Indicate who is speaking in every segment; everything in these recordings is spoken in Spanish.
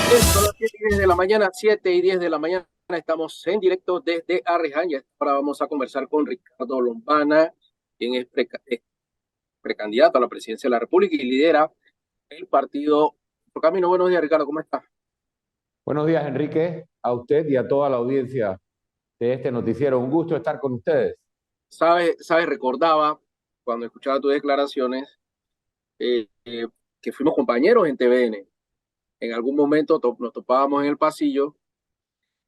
Speaker 1: Son las 7:10 de la mañana, 7:10 de la mañana. Estamos en directo desde Arreján. Y ahora vamos a conversar con Ricardo Lombana, quien es precandidato a la presidencia de la República y lidera el partido Por Camino. Buenos días, Ricardo, ¿cómo estás?
Speaker 2: Buenos días, Enrique, a usted y a toda la audiencia de este noticiero. Un gusto estar con ustedes.
Speaker 1: Recordaba cuando escuchaba tus declaraciones eh, eh, que fuimos compañeros en TVN. En algún momento nos topábamos en el pasillo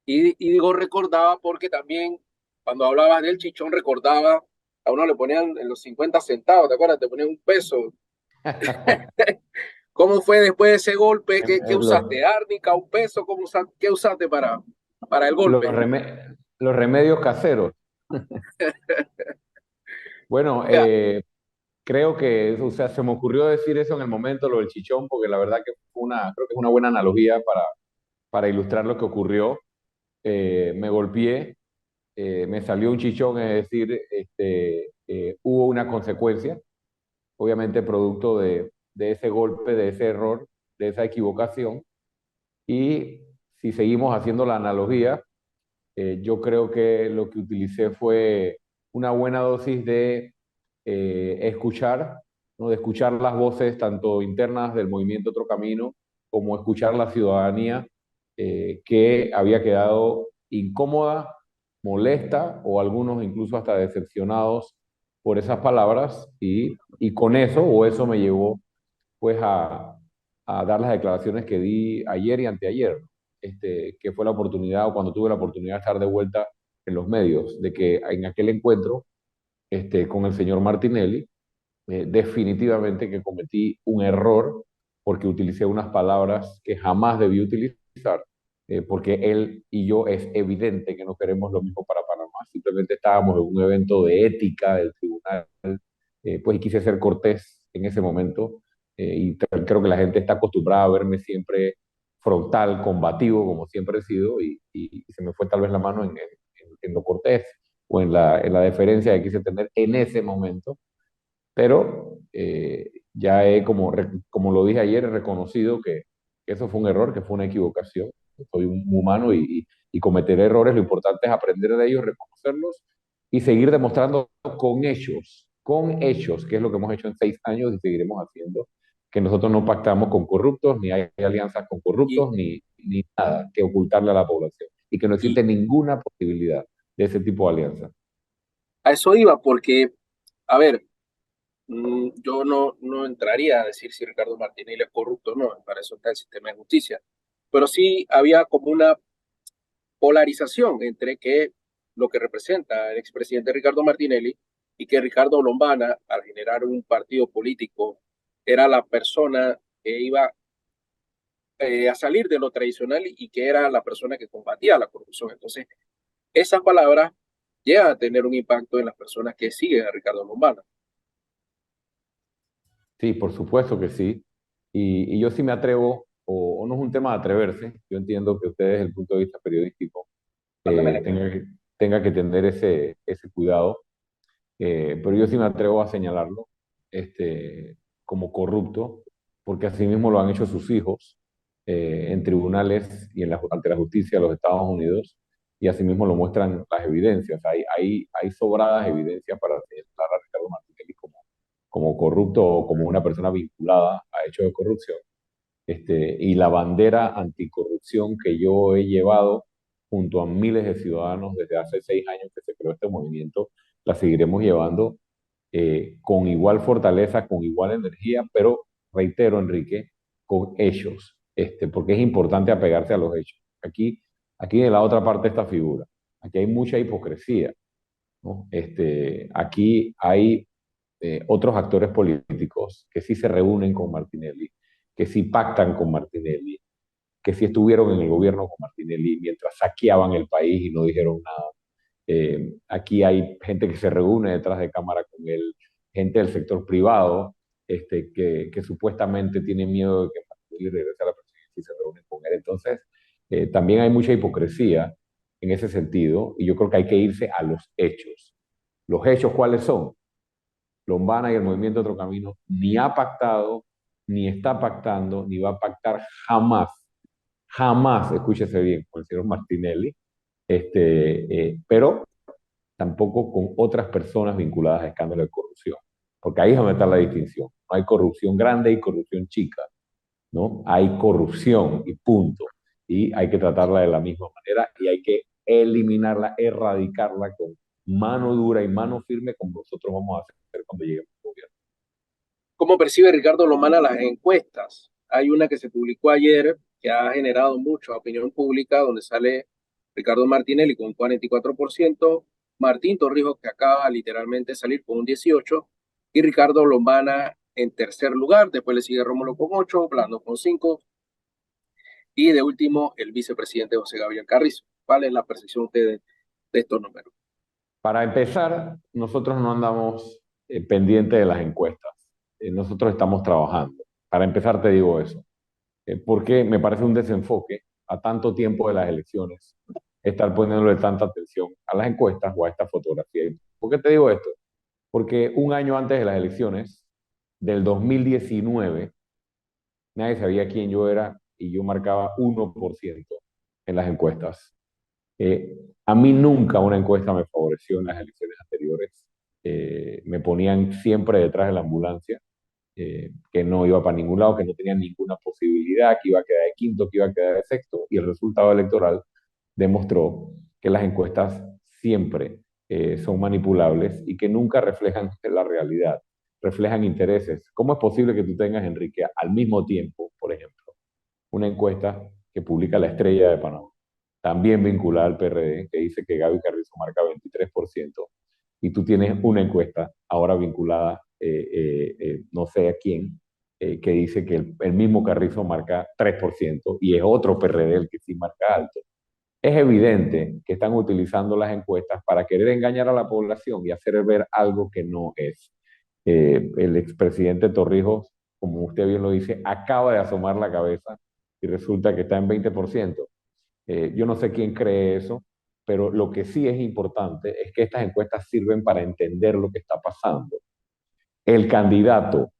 Speaker 1: y digo recordaba porque también cuando hablabas del chichón recordaba, a uno le ponían en los 50 centavos, ¿te acuerdas? Te ponían un peso. ¿Cómo fue después de ese golpe? ¿Qué
Speaker 2: Los,
Speaker 1: usaste? ¿Árnica, un peso? ¿Qué usaste para el
Speaker 2: los
Speaker 1: golpe?
Speaker 2: los remedios caseros. Bueno,
Speaker 1: Ya,
Speaker 2: creo que, o sea, se me ocurrió decir eso en el momento, lo del chichón, porque la verdad que creo que es una buena analogía para ilustrar lo que ocurrió. Me golpeé, me salió un chichón, es decir, hubo una consecuencia, obviamente producto de ese golpe, de ese error, de esa equivocación. Y si seguimos haciendo la analogía, yo creo que lo que utilicé fue una buena dosis de escuchar, ¿no? De escuchar las voces tanto internas del movimiento Otro Camino como escuchar la ciudadanía que había quedado incómoda, molesta o algunos incluso hasta decepcionados por esas palabras y con eso o eso me llevó pues a dar las declaraciones que di ayer y anteayer, que fue la oportunidad, o cuando tuve la oportunidad de estar de vuelta en los medios, de que en aquel encuentro con el señor Martinelli, definitivamente que cometí un error porque utilicé unas palabras que jamás debí utilizar, porque él y yo es evidente que no queremos lo mismo para Panamá. Simplemente estábamos en un evento de ética del tribunal, pues y quise ser cortés en ese momento, creo que la gente está acostumbrada a verme siempre frontal, combativo, como siempre he sido, y se me fue tal vez la mano en lo cortés o en la deferencia que quise tener en ese momento, pero ya como lo dije ayer, he reconocido que eso fue un error, que fue una equivocación. Soy un humano y cometer errores, lo importante es aprender de ellos, reconocerlos y seguir demostrando con hechos, que es lo que hemos hecho en 6 años y seguiremos haciendo, que nosotros no pactamos con corruptos, ni hay alianzas con
Speaker 1: y,
Speaker 2: corruptos, ni nada que ocultarle a la población y que no
Speaker 1: y
Speaker 2: existe ninguna posibilidad de ese tipo de alianza.
Speaker 1: a eso iba porque, a ver, yo no entraría a decir si Ricardo Martinelli es corrupto o no, para eso está el sistema de justicia. Pero sí había como una polarización entre que lo que representa el expresidente Ricardo Martinelli y que Ricardo Lombana, al generar un partido político, era la persona que iba a salir de lo tradicional y que era la persona que combatía la corrupción. Entonces, esas palabras llegan a tener un impacto en las personas que siguen a Ricardo Lombana.
Speaker 2: Sí, por supuesto que sí. Y yo sí me atrevo, o no es un tema de atreverse, yo entiendo que usted desde el punto de vista periodístico
Speaker 1: Mándame
Speaker 2: tenga que tener ese cuidado, pero yo sí me atrevo a señalarlo como corrupto, porque así mismo lo han hecho sus hijos en tribunales y ante la justicia de los Estados Unidos, y así mismo lo muestran las evidencias. Hay sobradas evidencias para señalar a Ricardo Martinelli como corrupto o como una persona vinculada a hechos de corrupción. Y la bandera anticorrupción que yo he llevado junto a miles de ciudadanos desde hace 6 años que se creó este movimiento, la seguiremos llevando con igual fortaleza, con igual energía, pero reitero, Enrique, con hechos, porque es importante apegarse a los hechos. Aquí de la otra parte esta figura, aquí hay mucha hipocresía, ¿no? Aquí hay otros actores políticos que sí se reúnen con Martinelli, que sí pactan con Martinelli, que sí estuvieron en el gobierno con Martinelli mientras saqueaban el país y no dijeron nada. Aquí hay gente que se reúne detrás de cámara con él, gente del sector privado que supuestamente tiene miedo de que Martinelli regrese a la presidencia y se reúnen con él. Entonces, también hay mucha hipocresía en ese sentido y yo creo que hay que irse a los hechos. ¿Los hechos cuáles son? Lombana y el Movimiento Otro Camino ni ha pactado, ni está pactando, ni va a pactar jamás Jamás, escúchese bien, con el señor Martinelli, pero tampoco con otras personas vinculadas a escándalos de corrupción, porque ahí es donde está la distinción. No hay corrupción grande y corrupción chica, ¿no? Hay corrupción y punto. Y hay que tratarla de la misma manera y hay que eliminarla, erradicarla con mano dura y mano firme como nosotros vamos a hacer cuando lleguemos al gobierno.
Speaker 1: ¿Cómo percibe Ricardo Lomana las encuestas? Hay una que se publicó ayer que ha generado mucha opinión pública, donde sale Ricardo Martinelli con un 44%, Martín Torrijos, que acaba literalmente de salir con un 18%, y Ricardo Lombana en tercer lugar. Después le sigue Rómulo con 8, Blando con 5, y de último el vicepresidente José Gabriel Carrizo. ¿Cuál es la percepción de ustedes de estos números?
Speaker 2: Para empezar, nosotros no andamos pendientes de las encuestas. Nosotros estamos trabajando. Para empezar, te digo eso. Porque me parece un desenfoque a tanto tiempo de las elecciones estar poniéndole tanta atención a las encuestas o a esta fotografía. ¿Por qué te digo esto? Porque un año antes de las elecciones del 2019, nadie sabía quién yo era y yo marcaba 1% en las encuestas. A mí nunca una encuesta me favoreció en las elecciones anteriores. Me ponían siempre detrás de la ambulancia, que no iba para ningún lado, que no tenía ninguna posibilidad, que iba a quedar de quinto, que iba a quedar de sexto, y el resultado electoral demostró que las encuestas siempre son manipulables y que nunca reflejan la realidad, reflejan intereses. ¿Cómo es posible que tú tengas, Enrique, al mismo tiempo, por ejemplo, una encuesta que publica La Estrella de Panamá, también vinculada al PRD, que dice que Gaby Carrizo marca 23%, y tú tienes una encuesta ahora vinculada, no sé a quién, que dice que el mismo Carrizo marca 3% y es otro PRD el que sí marca alto? Es evidente que están utilizando las encuestas para querer engañar a la población y hacer ver algo que no es. El expresidente Torrijos, como usted bien lo dice, acaba de asomar la cabeza y resulta que está en 20%. Yo no sé quién cree eso, pero lo que sí es importante es que estas encuestas sirven para entender lo que está pasando. El candidato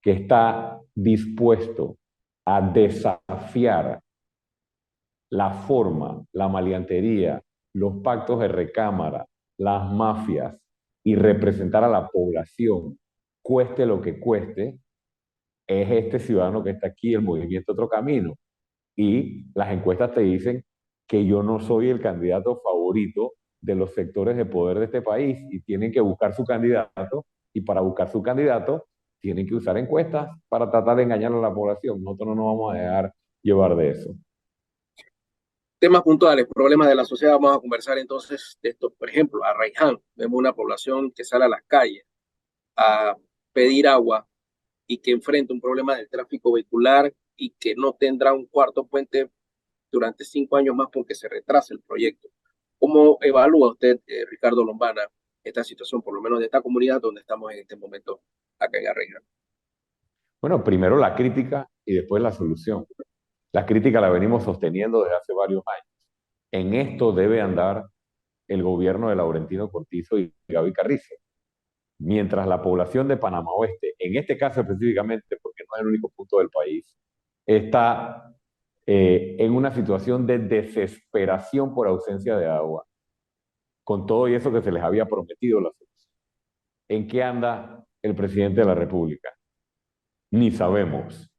Speaker 2: que está dispuesto a desafiar la forma, la maleantería, los pactos de recámara, las mafias y representar a la población, cueste lo que cueste, es este ciudadano que está aquí, el Movimiento Otro Camino. Y las encuestas te dicen que yo no soy el candidato favorito de los sectores de poder de este país y tienen que buscar su candidato y para buscar su candidato tienen que usar encuestas para tratar de engañar a la población. Nosotros no nos vamos a dejar llevar de eso.
Speaker 1: Temas puntuales, problemas de la sociedad. Vamos a conversar entonces de esto. Por ejemplo, a Raiján, vemos una población que sale a las calles a pedir agua y que enfrenta un problema del tráfico vehicular y que no tendrá un cuarto puente durante 5 años más porque se retrasa el proyecto. ¿Cómo evalúa usted, Ricardo Lombana, esta situación, por lo menos de esta comunidad donde estamos en este momento acá en Arreguín?
Speaker 2: Bueno, primero la crítica y después la solución. La crítica la venimos sosteniendo desde hace varios años. En esto debe andar el gobierno de Laurentino Cortizo y Gaby Carrizo. Mientras la población de Panamá Oeste, en este caso específicamente, porque no es el único punto del país, está en una situación de desesperación por ausencia de agua, con todo y eso que se les había prometido la solución. ¿En qué anda el presidente de la República? Ni sabemos,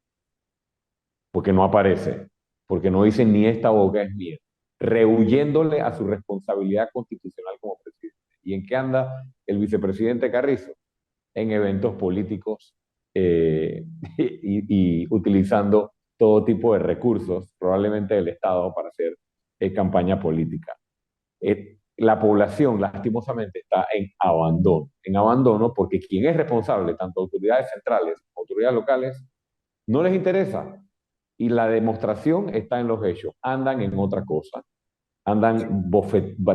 Speaker 2: porque no aparece, porque no dice ni esta boca es mía, rehuyéndole a su responsabilidad constitucional como presidente. ¿Y en qué anda el vicepresidente Carrizo? En eventos políticos y utilizando todo tipo de recursos, probablemente del Estado, para hacer campaña política. La población, lastimosamente, está en abandono porque quien es responsable, tanto autoridades centrales como autoridades locales, no les interesa. Y la demostración está en los hechos. Andan en otra cosa, andan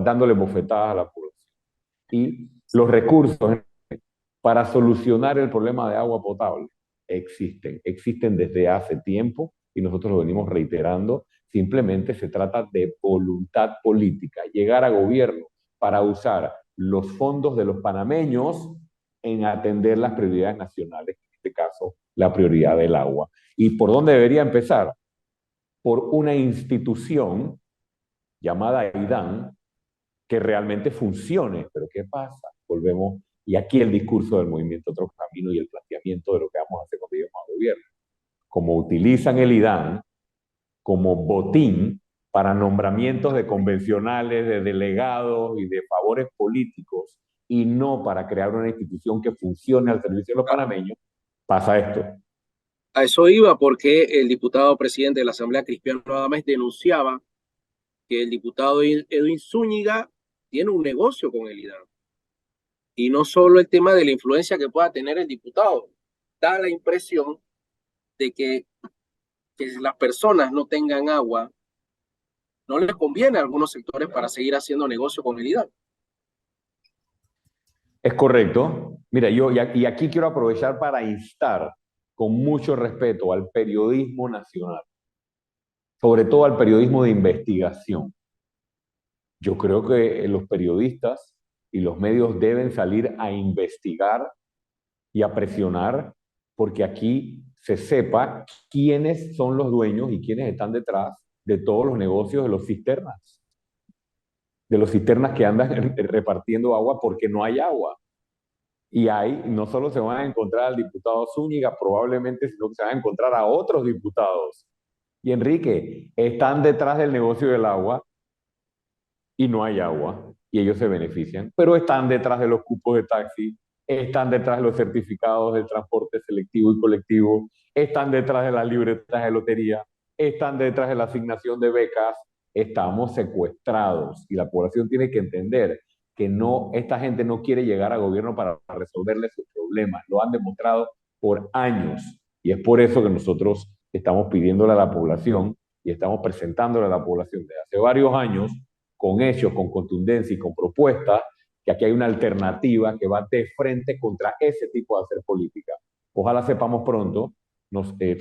Speaker 2: dándole bofetadas a la población. Y los recursos para solucionar el problema de agua potable existen desde hace tiempo y nosotros lo venimos reiterando. Simplemente se trata de voluntad política, llegar a gobierno para usar los fondos de los panameños en atender las prioridades nacionales, en este caso la prioridad del agua. ¿Y por dónde debería empezar? por una institución llamada IDAN que realmente funcione. Pero ¿qué pasa? Volvemos, y aquí el discurso del movimiento Otro Camino y el planteamiento de lo que vamos a hacer cuando lleguemos al gobierno. Como utilizan el IDAN como botín para nombramientos de convencionales, de delegados y de favores políticos, y no para crear una institución que funcione al servicio de los panameños, pasa esto.
Speaker 1: A eso iba porque el diputado presidente de la Asamblea, Cristiano Adames, denunciaba que el diputado Edwin Zúñiga tiene un negocio con el IDAN. Y no solo el tema de la influencia que pueda tener el diputado. Da la impresión de que las personas no tengan agua, no les conviene a algunos sectores para seguir haciendo negocio con el IDAN.
Speaker 2: Es correcto. Mira, y aquí quiero aprovechar para instar con mucho respeto al periodismo nacional, sobre todo al periodismo de investigación. Yo creo que los periodistas y los medios deben salir a investigar y a presionar porque aquí se sepa quiénes son los dueños y quiénes están detrás de todos los negocios de los cisternas que andan repartiendo agua porque no hay agua. Y ahí no solo se van a encontrar al diputado Zúñiga, probablemente, sino que se van a encontrar a otros diputados. Y Enrique, están detrás del negocio del agua y no hay agua y ellos se benefician, pero están detrás de los cupos de taxi, están detrás de los certificados del transporte selectivo y colectivo, están detrás de las libretas de lotería, están detrás de la asignación de becas. Estamos secuestrados y la población tiene que entender que no, esta gente no quiere llegar al gobierno para resolverle sus problemas, lo han demostrado por años y es por eso que nosotros estamos pidiéndole a la población y estamos presentándole a la población desde hace varios años con hechos, con contundencia y con propuestas, que aquí hay una alternativa que va de frente contra ese tipo de hacer política. Ojalá sepamos pronto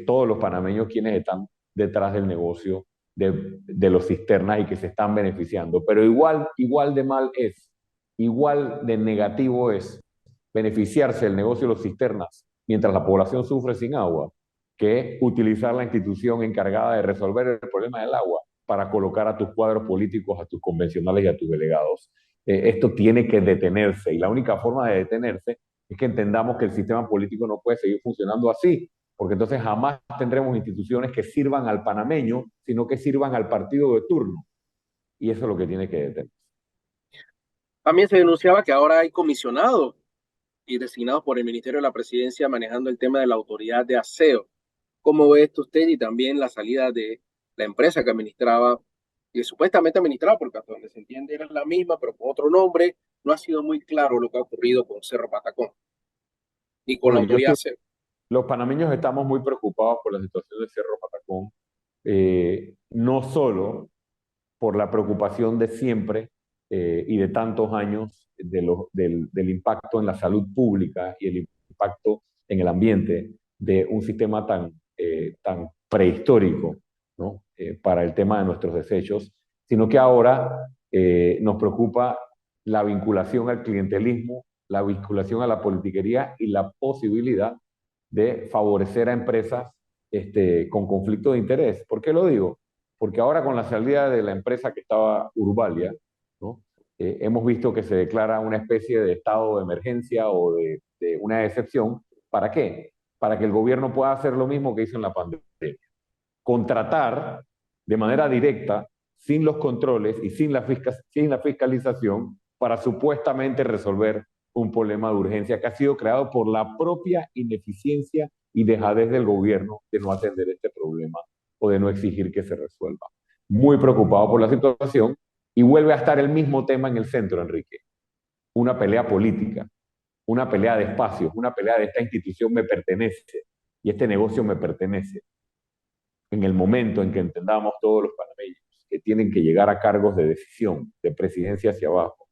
Speaker 2: todos los panameños quienes están detrás del negocio de los cisternas y que se están beneficiando. Pero igual de mal es, igual de negativo es beneficiarse del negocio de los cisternas mientras la población sufre sin agua, que utilizar la institución encargada de resolver el problema del agua para colocar a tus cuadros políticos, a tus convencionales y a tus delegados. Esto tiene que detenerse y la única forma de detenerse es que entendamos que el sistema político no puede seguir funcionando así, porque entonces jamás tendremos instituciones que sirvan al panameño, sino que sirvan al partido de turno. Y eso es lo que tiene que detenerse.
Speaker 1: También se denunciaba que ahora hay comisionados y designados por el Ministerio de la Presidencia manejando el tema de la autoridad de aseo. ¿Cómo ve esto usted y también la salida de la empresa que administraba, que supuestamente administraba, porque hasta donde se entiende era la misma, pero con otro nombre? No ha sido muy claro lo que ha ocurrido con Cerro Patacón ni con la
Speaker 2: Bueno,
Speaker 1: autoridad de aseo.
Speaker 2: los panameños estamos muy preocupados por la situación de Cerro Patacón, no solo por la preocupación de siempre y de tantos años del impacto en la salud pública y el impacto en el ambiente de un sistema tan prehistórico, ¿no? Para el tema de nuestros desechos, sino que ahora nos preocupa la vinculación al clientelismo, la vinculación a la politiquería y la posibilidad de favorecer a empresas con conflicto de interés. ¿Por qué lo digo? Porque ahora con la salida de la empresa que estaba Urbalia, ¿no? Hemos visto que se declara una especie de estado de emergencia o de una excepción. ¿Para qué? Para que el gobierno pueda hacer lo mismo que hizo en la pandemia. Contratar de manera directa, sin los controles y sin la fiscalización, para supuestamente resolver un problema de urgencia que ha sido creado por la propia ineficiencia y dejadez del gobierno de no atender este problema o de no exigir que se resuelva. Muy preocupado por la situación y vuelve a estar el mismo tema en el centro, Enrique. Una pelea política, una pelea de espacios, una pelea de esta institución me pertenece y este negocio me pertenece. En el momento en que entendamos todos los panameños que tienen que llegar a cargos de decisión, de presidencia hacia abajo,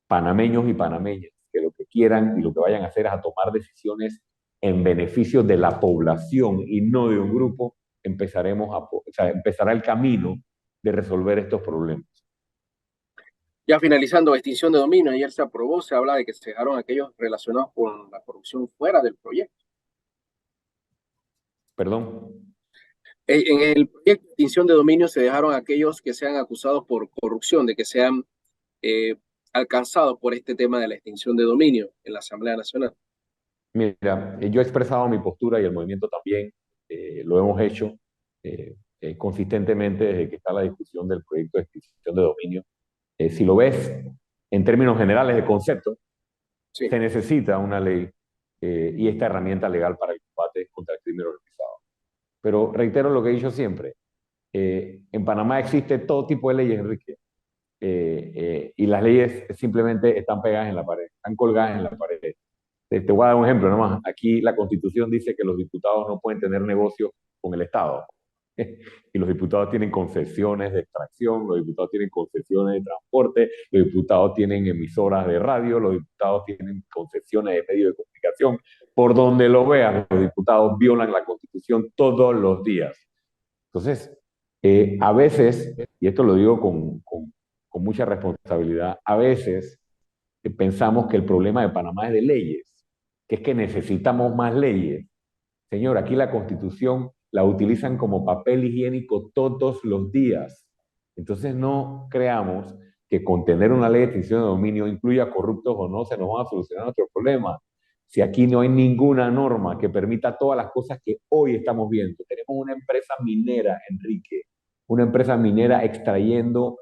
Speaker 2: panameños y panameñas, que lo que quieran y lo que vayan a hacer es a tomar decisiones en beneficio de la población y no de un grupo, empezará el camino de resolver estos problemas.
Speaker 1: Ya finalizando, extinción de dominio, ayer se aprobó, se habla de que se dejaron aquellos relacionados con la corrupción fuera del proyecto.
Speaker 2: Perdón.
Speaker 1: En el proyecto de extinción de dominio se dejaron aquellos que sean acusados por corrupción, de que sean eh, alcanzados por este tema de la extinción de dominio en la Asamblea Nacional.
Speaker 2: Mira, yo he expresado mi postura y el movimiento también, lo hemos hecho consistentemente desde que está la discusión del proyecto de extinción de dominio. Si lo ves en términos generales de concepto,
Speaker 1: Sí,
Speaker 2: se necesita una ley y esta herramienta legal para el combate contra el crimen organizado. Pero reitero lo que he dicho siempre, en Panamá existe todo tipo de leyes, Enrique, y las leyes simplemente están pegadas en la pared, están colgadas en la pared. Te voy a dar un ejemplo nomás. Aquí la Constitución dice que los diputados no pueden tener negocios con el Estado. Y los diputados tienen concesiones de extracción, los diputados tienen concesiones de transporte, los diputados tienen emisoras de radio, los diputados tienen concesiones de medios de comunicación. Por donde lo vean, los diputados violan la Constitución todos los días. Entonces, a veces, y esto lo digo con mucha responsabilidad, a veces pensamos que el problema de Panamá es de leyes, que es que necesitamos más leyes. Señor, aquí la Constitución la utilizan como papel higiénico todos los días. Entonces no creamos que con tener una ley de extinción de dominio, incluya corruptos o no, se nos van a solucionar nuestros problemas. Si aquí no hay ninguna norma que permita todas las cosas que hoy estamos viendo. Tenemos una empresa minera, Enrique, una empresa minera extrayendo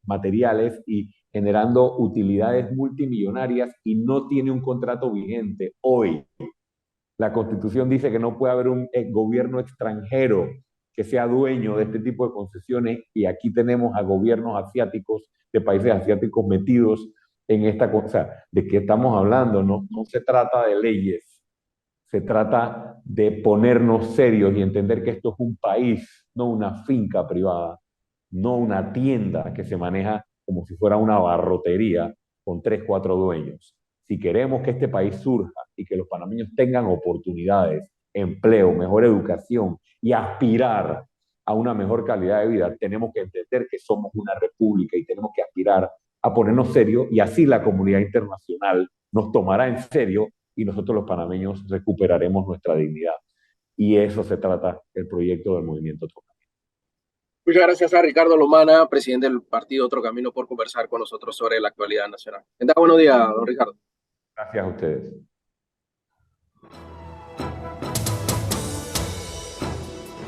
Speaker 2: materiales y generando utilidades multimillonarias y no tiene un contrato vigente hoy. La Constitución dice que no puede haber un gobierno extranjero que sea dueño de este tipo de concesiones y aquí tenemos a gobiernos asiáticos, de países asiáticos metidos en esta cosa. ¿De qué estamos hablando? No, no se trata de leyes, se trata de ponernos serios y entender que esto es un país, no una finca privada, no una tienda que se maneja como si fuera una barrotería con tres, cuatro dueños. Si queremos que este país surja y que los panameños tengan oportunidades, empleo, mejor educación y aspirar a una mejor calidad de vida, tenemos que entender que somos una república y tenemos que aspirar a ponernos serios y así la comunidad internacional nos tomará en serio y nosotros los panameños recuperaremos nuestra dignidad. Y eso se trata el proyecto del movimiento Troca.
Speaker 1: muchas gracias a Ricardo Lomana, presidente del partido Otro Camino, por conversar con nosotros sobre la actualidad nacional. Buenos días, don Ricardo.
Speaker 2: Gracias a ustedes.